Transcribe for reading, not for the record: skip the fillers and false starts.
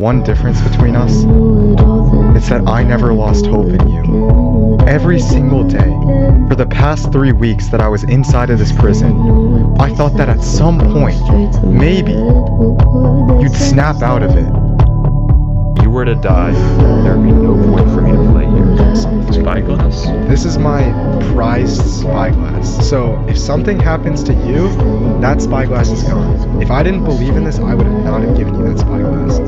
One difference between us, it's that I never lost hope in you. Every single day, for the past 3 weeks that I was inside of this prison, I thought that at some point, maybe, you'd snap out of it. You were to die, there'd be no point for me to play here. Spyglass? This is my prized spyglass. So if something happens to you, that spyglass is gone. If I didn't believe in this, I would not have given you that spyglass.